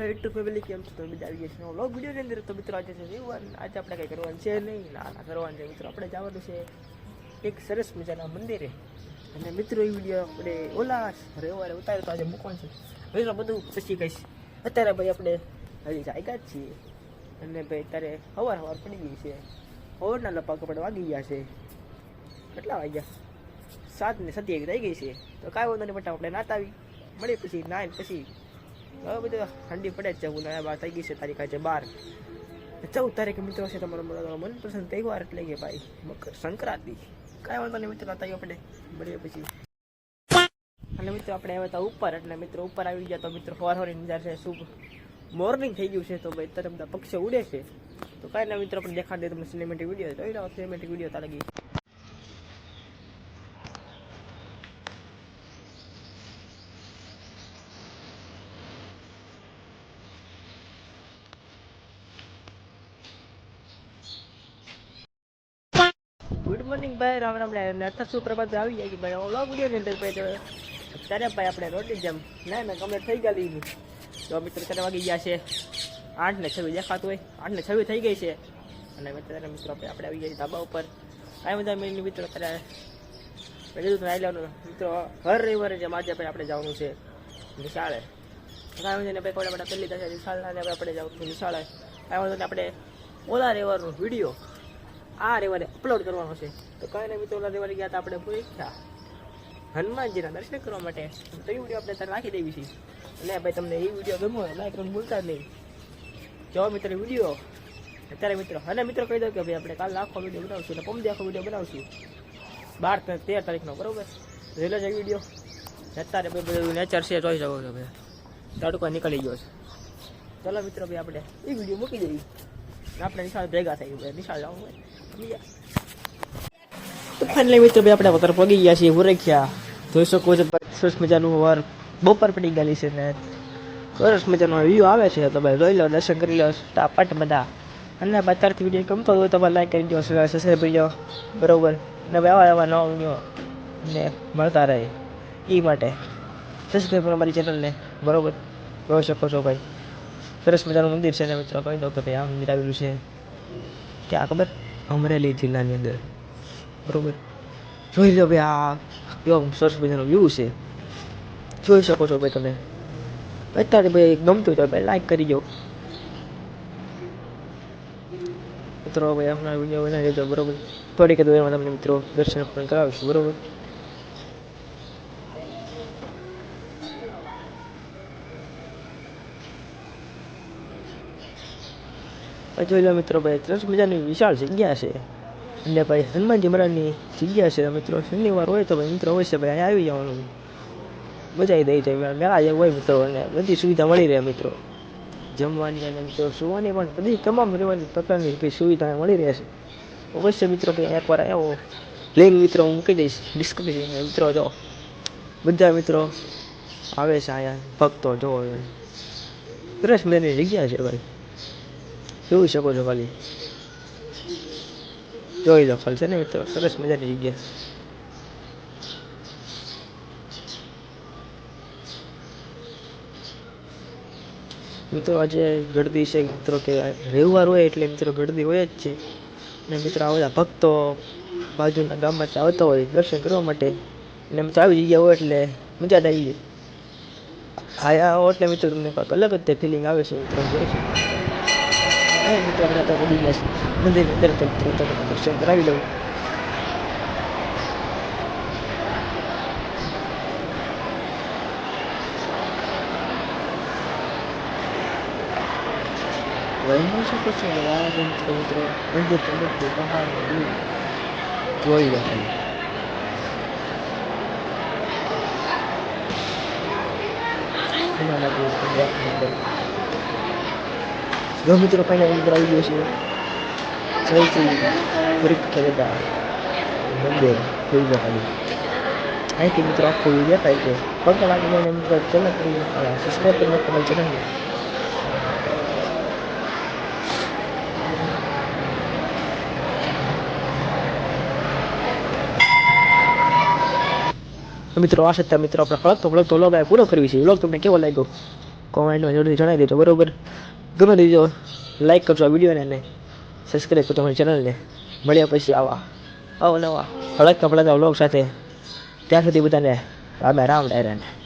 Hello YouTube family, કેમ છો? તો બધા આવી ગયા છે વ્લોગ વિડીયોની અંદર. તો મિત્રો આજે છે રવિવાર. આજે આપણે કંઈ કરવાનું છે નહીં, ના કરવાનું છે મિત્રો. આપણે જવાનું છે એક સરસ મજાના મંદિરે. અને મિત્રો એ વિડીયો આપણે ઓલા રવિવારે ઉતાર્યો તો આજે મૂકવાનું છે મિત્રો. બધું પછી કહીશ. અત્યારે ભાઈ આપણે હજી જાગ્યા જ છીએ. અને ભાઈ અત્યારે સવાર પડી ગઈ છે. સવારના લપાક આપણે વાગી ગયા છે. કેટલા વાગ્યા? 7:27 થઈ ગઈ છે. તો કાંઈ વાંધો નહીં, બટા આપણે નાતા આવી મળી પછી નાઈને પછી હવે બધું ઠંડી પડે જ જવું. ના 12 થઈ ગઈ છે. તારીખ આજે 12 14 તારીખે મિત્રો છે તમારો મનપસંદ તહેવાર એટલે કે ભાઈ મકર સંક્રાંતિ. કાંઈ વાંધો નહીં મિત્રો, નાતા આપણે મળીએ પછી. અને મિત્રો આપણે આવ્યા હતા ઉપર, એટલે મિત્રો ઉપર આવી ગયા. તો મિત્રો સવારની નજાર છે, શુભ મોર્નિંગ થઈ ગયું છે. તો ભાઈ અત્યારે બધા પક્ષીઓ ઉડે છે. તો કાંઈ ના મિત્રો આપણે દેખાડી દે તમને સિનેમેટિક વિડીયો. જોઈ લો સિનેમેટિક વિડીયો તારે ગઈ. ગુડ મોર્નિંગ ભાઈ, રામ રામ. નર્થા સુપ્રભાત આવી જાય કે ભાઈ વ્લોગ વિડીયોની અંદર ભાઈ. તો ત્યારે ભાઈ આપણે રોટી જેમ ના કમ્પ્લીટ થઈ ગયેલી. તો મિત્રો ત્યારે વાગી ગયા છે 8:26 દેખાતું હોય. 8:26 થઈ ગઈ છે. અને ત્યારે મિત્રો આપણે આવી ગયા ધાબા ઉપર. કાંઈ બધા મેં મિત્રો અત્યારે કીધું તો આવી લેવાનું મિત્રો. હર રવિવારે જેમ આજે ભાઈ આપણે જવાનું છે નિશાળે. કાંઈ વાંધો ને ભાઈ કોડા બધા પહેલી થશે નિશાળના આપણે જવાનું છે નિશાળે. કાંઈ વાંધો ને આપણે ઓલા રવિવારનો વિડીયો આ રવિવારે અપલોડ કરવાનો છે. તો કાંઈ નહીં મિત્રો, ઓલા રવિવારે ગયા હતા આપણે પૂછ્યા હનુમાનજીના દર્શન કરવા માટે. તો એ વિડીયો આપણે ત્યારે નાખી દેવી છે. અને ભાઈ તમને એ વિડીયો ગમ્યો લાઈક કરવાનું ભૂલતા જ નહીં. જો મિત્રો વિડીયો અત્યારે મિત્રો. અને મિત્રો કહી દઉં કે ભાઈ આપણે કાલે આખો વિડીયો બનાવશું એટલે પમદી આખો વિડીયો બનાવશું 12-13 તારીખનો, બરોબર? જોઈ લેજો વિડીયો. અત્યારે ભાઈ બધું નેચર છે, જોઈ શકો છો ભાઈ. તડકો નીકળી ગયો છે. ચાલો મિત્રો ભાઈ આપણે એ વિડીયો મૂકી દઈએ. આપણે નિશાળ ભેગા થઈ ગયા, નિશાળ જવાનું હોય. તો ફાઇનલી મિત્રો ભાઈ આપણે વધારે પગી ગયા છીએ ઉરેખ્યા. જોઈ શકો છો સરસ મજાનું વાર બપોર પડી ગયેલી છે ને સરસ મજાનો વ્યૂ આવે છે. તો ભાઈ જોઈ લો, દર્શન કરી લો ફટાફટ બધા. અને અત્યારથી વિડીયો ગમતો હોય તો ભાઈ લાઈક કરી દો, સબસ્ક્રાઈબ કરી દો, બરોબર? ને ભાઈ આવા નવા વિડીયો ને મળતા રહે એ માટે સબસ્ક્રાઈબ કરો અમારી ચેનલને, બરોબર? જોઈ શકો છો ભાઈ સરસ મજાનું મંદિર છે ને મિત્રો. કહી દો કે ભાઈ આ મંદિર આવેલું છે ક્યાં ખબર? અમરેલી જિલ્લાની અંદર, બરોબર? જોઈ લો ભાઈ આ કેવો સરસ મજાનો વ્યૂ છે, જોઈ શકો છો ભાઈ તમે. અત્યારે ભાઈ ગમતું તો ભાઈ લાઈક કરી દો મિત્રો. ભાઈ આપણા વિડીયો બનાવી દેજો, બરોબર? થોડીક દૂરમાં તમને મિત્રો દર્શન પણ કરાવીશું, બરોબર? જોઈ લો મિત્રો ભાઈ સરસ મજાની વિશાળ જગ્યા છે. અને ભાઈ હનુમાનજી મહારાજની જગ્યા છે મિત્રો. શનિવાર હોય તો ભાઈ મિત્રો હોય છે ભાઈ અહીંયા આવી જવાનું, મજા આવી દઈ જાય. મેળા જેવું હોય મિત્રો. અને બધી સુવિધા મળી રહે મિત્રો, જમવાની અને મિત્રો સુવાની પણ બધી તમામ રહેવાની પ્રકારની ભાઈ સુવિધા મળી રહે છે. અવશ્ય મિત્રો ભાઈ એકવાર આવ્યો લિંક મિત્રો હું મૂકી દઈશ ડિસ્ક્રિપ્શનમાં. મિત્રો જો બધા મિત્રો આવે છે અહીંયા ભક્તો, જો સરસ મજાની જગ્યા છે ભાઈ, જોઈ શકો છો. ખાલી જોઈ લો ખાલી છે ને મિત્રો, સરસ મજાની જગ્યા. મિત્રો આજે ગળદી છે મિત્રો, કે રવિવાર હોય એટલે મિત્રો ગળદી હોય જ છે. અને મિત્રો આ બધા ભક્તો બાજુના ગામમાંથી આવતા હોય દર્શન કરવા માટે. અને મિત્રો આવી જગ્યા હોય એટલે મજા જ આવી જાય. આયા આવો એટલે મિત્રો તમને કંઈક અલગ જ ફિલિંગ આવે છે મિત્રો. જોઈ શકો મિત્રો આપણે તો પડી ગયા છે મંદિરની અંદર. તો મિત્રો દર્શન કરાવી લઉં. વહી શકો છો મિત્રો મિત્રો મંદિર ચમકતું પહાડ જોઈ લો ખાલી. જો મિત્રો પહેલા અંદર આવી ગયો છે સૌથી પ્રખ્યાત મંદિર, જોઈ લો ખાલી. અહીંથી મિત્રો આખું દેખાય છે. પગ લાગી જાય મિત્રો ચેનલ કરી સબસ્ક્રાઈબ કરી તમારી ચેનલને. મિત્રો આ સત્તા મિત્રો આપણે ફળગતો વ્લોગ પૂરો કરવી છે. વ્લોગ તમને કેવો લાગ્યો કોમેન્ટમાં જરૂરથી જણાવી દેજો બરાબર. ગમે દેજો, લાઈક કરજો આ વિડીયોને અને સબસ્ક્રાઈબ કરજો અમારી ચેનલને. મળ્યા પછી આવા અવનવા હળકતા વ્લોગ સાથે. ત્યાં સુધી બધાને રામ રામ ડાયરાને.